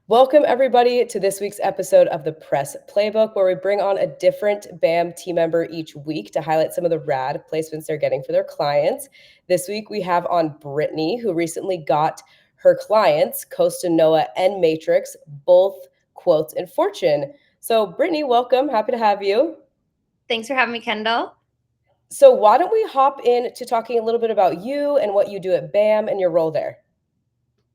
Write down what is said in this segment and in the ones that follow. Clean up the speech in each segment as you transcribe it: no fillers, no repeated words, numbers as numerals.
Welcome, everybody, to this week's episode of the Press Playbook, where we bring on a different BAM team member each week to highlight some of the rad placements they're getting for their clients. This week, we have on Brittany, who recently got her clients, Costanoa and Matrix, both quotes in Fortune. So, Brittany, welcome. Happy to have you. Thanks for having me, Kendall. So, why don't we hop into talking a little bit about you and what you do at BAM and your role there?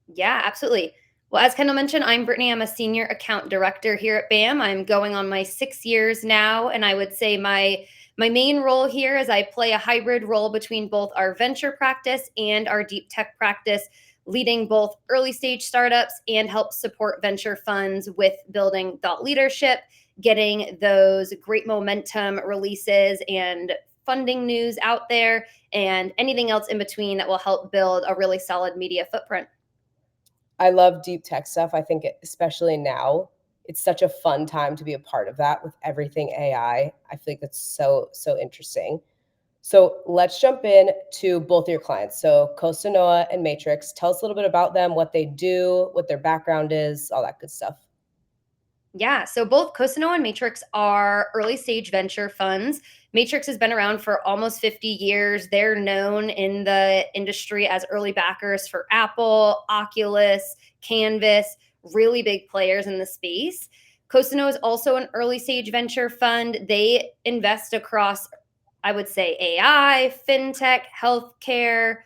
Yeah, absolutely. Well, as Kendall mentioned, I'm Brittany. I'm a senior account director here at BAM. I'm going on my 6 years now, and I would say my main role here is I play a hybrid role between both our venture practice and our deep tech practice, leading both early stage startups and help support venture funds with building thought leadership, getting those great momentum releases and funding news out there, and anything else in between that will help build a really solid media footprint. I love deep tech stuff. I think especially now, it's such a fun time to be a part of that with everything AI. I feel like that's so interesting. So let's jump in to both of your clients. So Costanoa and Matrix, tell us a little bit about them, what they do, what their background is, all that good stuff. Yeah, so both Costanoa and Matrix are early stage venture funds. Matrix has been around for almost 50 years. They're known in the industry as early backers for Apple, Oculus, Canvas, really big players in the space. Costanoa is also an early stage venture fund. They invest across, I would say, AI, fintech, healthcare,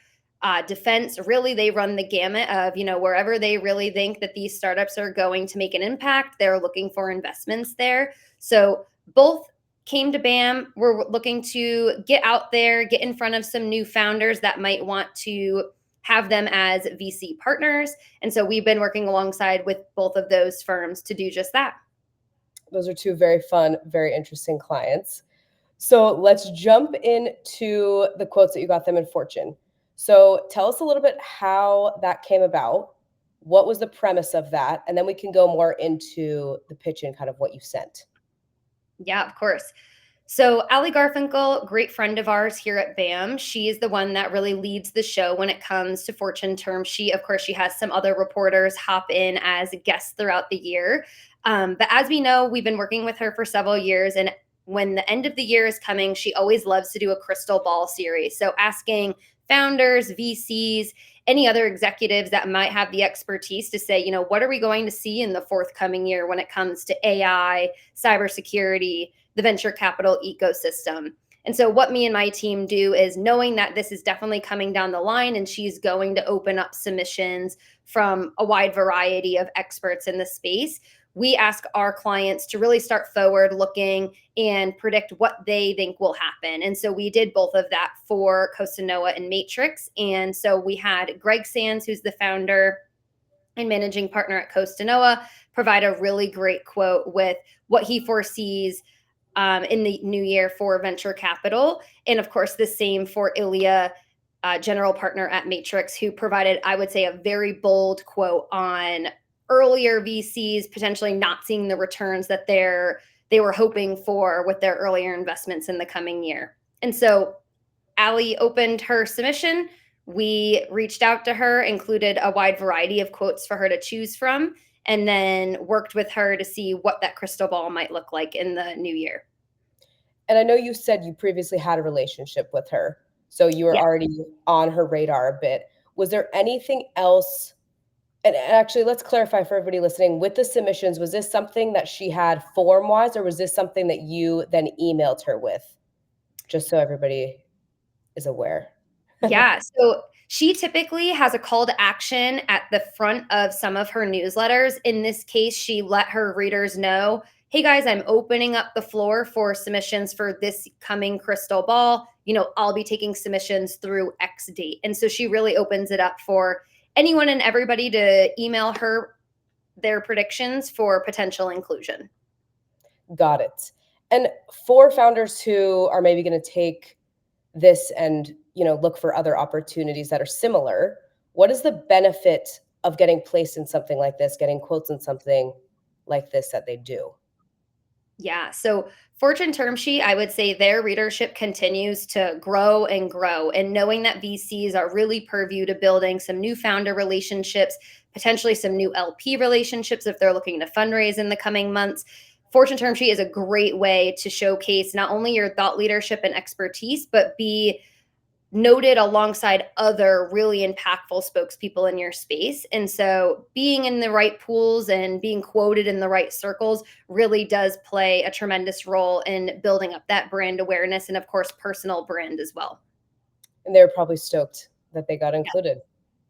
defense. Really, they run the gamut of, wherever they really think that these startups are going to make an impact, they're looking for investments there. So both came to BAM. We're looking to get out there, get in front of some new founders that might want to have them as VC partners. And so we've been working alongside with both of those firms to do just that. Those are two very fun, very interesting clients. So let's jump into the quotes that you got them in Fortune. So tell us a little bit how that came about. What was the premise of that? And then we can go more into the pitch and kind of what you sent. Yeah, of course. So Allie Garfinkel, great friend of ours here at BAM. She is the one that really leads the show when it comes to Fortune terms. Of course, she has some other reporters hop in as guests throughout the year. But as we know, we've been working with her for several years. And when the end of the year is coming, she always loves to do a crystal ball series. So asking founders, VCs, any other executives that might have the expertise to say, what are we going to see in the forthcoming year when it comes to AI, cybersecurity, the venture capital ecosystem. And so what me and my team do is, knowing that this is definitely coming down the line and she's going to open up submissions from a wide variety of experts in the space, we ask our clients to really start forward looking and predict what they think will happen. And so we did both of that for Costanoa and Matrix. And so we had Greg Sands, who's the founder and managing partner at Costanoa, provide a really great quote with what he foresees in the new year for venture capital. And of course, the same for Ilya, general partner at Matrix, who provided, I would say, a very bold quote on earlier VCs potentially not seeing the returns that they were hoping for with their earlier investments in the coming year. And so Allie opened her submission. We reached out to her, included a wide variety of quotes for her to choose from, and then worked with her to see what that crystal ball might look like in the new year. And I know you said you previously had a relationship with her, so you were Yeah. already on her radar a bit. Was there anything else? And actually, let's clarify for everybody listening, with the submissions, was this something that she had form-wise, or was this something that you then emailed her with? Just so everybody is aware. Yeah. So she typically has a call to action at the front of some of her newsletters. In this case, she let her readers know, hey guys, I'm opening up the floor for submissions for this coming crystal ball. I'll be taking submissions through X date. And so she really opens it up for anyone and everybody to email her their predictions for potential inclusion. Got it. And for founders who are maybe going to take this and look for other opportunities that are similar, what is the benefit of getting placed in something like this, getting quotes in something like this that they do? Yeah. So Fortune term sheet, I would say their readership continues to grow and grow. And knowing that VCs are really purview to building some new founder relationships, potentially some new LP relationships if they're looking to fundraise in the coming months. Fortune Term Sheet is a great way to showcase not only your thought leadership and expertise, but be noted alongside other really impactful spokespeople in your space. And so being in the right pools and being quoted in the right circles really does play a tremendous role in building up that brand awareness and, of course, personal brand as well. And they were probably stoked that they got included.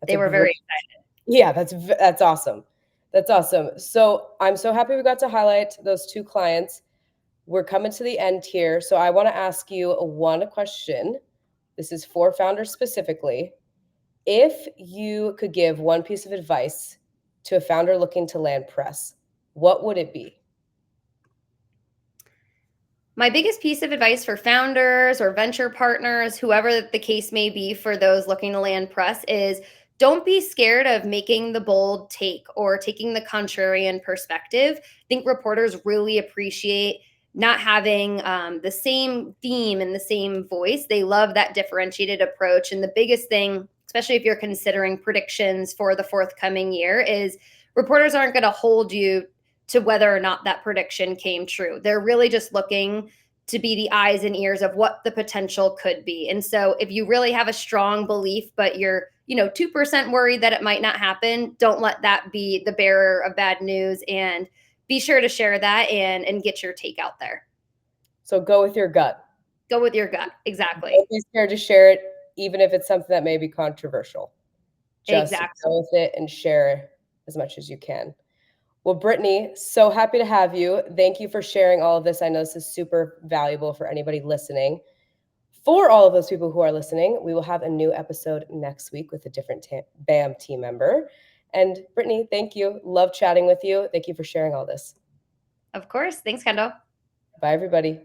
Yeah, they were very excited. Yeah, that's awesome. That's awesome. So I'm so happy we got to highlight those 2 clients. We're coming to the end here. So I want to ask you one question. This is for founders specifically. If you could give one piece of advice to a founder looking to land press, what would it be? My biggest piece of advice for founders or venture partners, whoever the case may be, for those looking to land press is don't be scared of making the bold take or taking the contrarian perspective. I think reporters really appreciate not having the same theme and the same voice. They love that differentiated approach. And the biggest thing, especially if you're considering predictions for the forthcoming year, is reporters aren't going to hold you to whether or not that prediction came true. They're really just looking to be the eyes and ears of what the potential could be. And so if you really have a strong belief, but you're, 2% worried that it might not happen, don't let that be the bearer of bad news, and be sure to share that and get your take out there. So go with your gut. Go with your gut. Exactly. Don't be scared to share it, even if it's something that may be controversial. Just go with it and share as much as you can. Well, Brittany, so happy to have you. Thank you for sharing all of this. I know this is super valuable for anybody listening. For all of those people who are listening, we will have a new episode next week with a different BAM team member. And Brittany, thank you. Love chatting with you. Thank you for sharing all this. Of course. Thanks, Kendall. Bye, everybody.